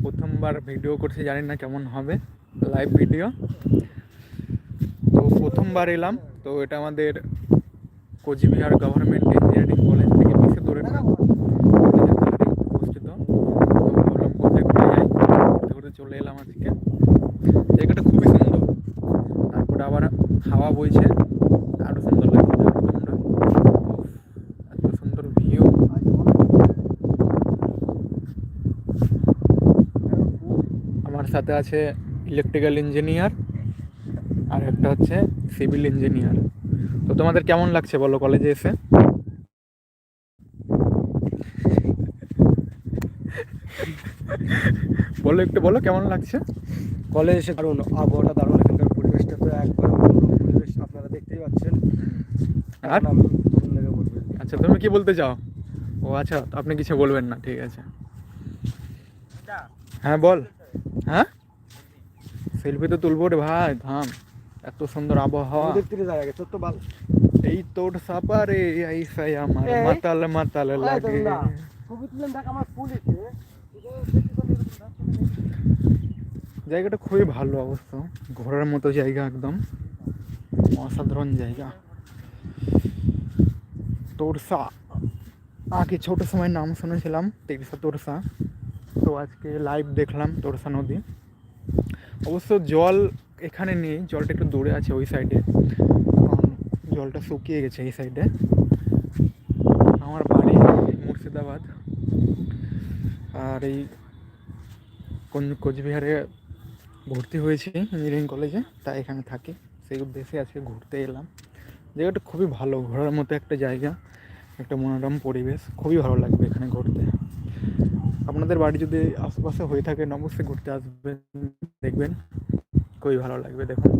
প্রথমবার ভিডিও করছি, জানি না কেমন হবে লাইভ ভিডিও। তো প্রথমবার এলাম, তো এটা আমাদের কোচবিহার গভর্নমেন্ট ইঞ্জিনিয়ারিং কলেজ থেকে বেশি দূরে না, অবস্থিত। তো ভাবলাম কোথায় ঘুরে যাই, ঘুরতে ঘুরতে চলে এলাম আজকে। জায়গাটা খুবই সুন্দর, তারপরে আবার হাওয়া বইছে, আরও সুন্দর লাগছে। তোমরা এত সুন্দর ভিউ। আমার সাথে আছে ইলেকট্রিক্যাল ইঞ্জিনিয়ার আর একটা হচ্ছে সিভিল ইঞ্জিনিয়ার। তো তোমাদের কেমন লাগছে বলো কলেজে এসে? বলো, একটু বলো কেমন লাগছে কলেজ এসে। দারুণ আবহাওয়াটা, দারুণ, এখানকার পরিবেশটা তো একবার মনোরম পরিবেশ, আপনারা দেখতেই পাচ্ছেন। আর আমি তরুণ লেগে বলবো। আচ্ছা, তুমি কি বলতে চাও? ও আচ্ছা, আপনি কিছু বলবেন না, ঠিক আছে। হ্যাঁ বল। হ্যাঁ, সেলফি তো তুলবো রে ভাই, থাম। এত সুন্দর আবহাওয়া, দেখতে যায় আগে ছোট্ট বাল। এই তোর সাপারে আইসাই আমার মাতাল মাতাল লাগে। ছবি তুলেন, দেখ আমার ফুল এসে। জায়গাটা খুবই ভালো, অবশ্য ঘোরার মতো জায়গা, একদম অসাধারণ জায়গা। তোরসা, আগে ছোট সময় নাম শুনেছিলাম তেরসা তোরসা, তো আজকে লাইভ দেখলাম তোরসা নদী। অবশ্য জল এখানে নেই, জলটা একটু দূরে আছে ওই সাইডে, কারণ জলটা শুকিয়ে গেছে এই সাইডে। আমার বাড়ি মুর্শিদাবাদ, আর এই কোচবিহারে ভর্তি হয়েছি ইঞ্জিনিয়ারিং কলেজে, তাই এখানে থাকি, সেই উদ্দেশ্যে আজকে ঘুরতে এলাম। জায়গাটা খুবই ভালো, ঘোরার মতো একটা জায়গা, একটা মনোরম পরিবেশ, খুবই ভালো লাগবে এখানে ঘুরতে। আপনাদের বাড়ি যদি আশেপাশে হয়ে থাকেন, অবশ্যই ঘুরতে আসবেন, দেখবেন খুবই ভালো লাগবে। দেখুন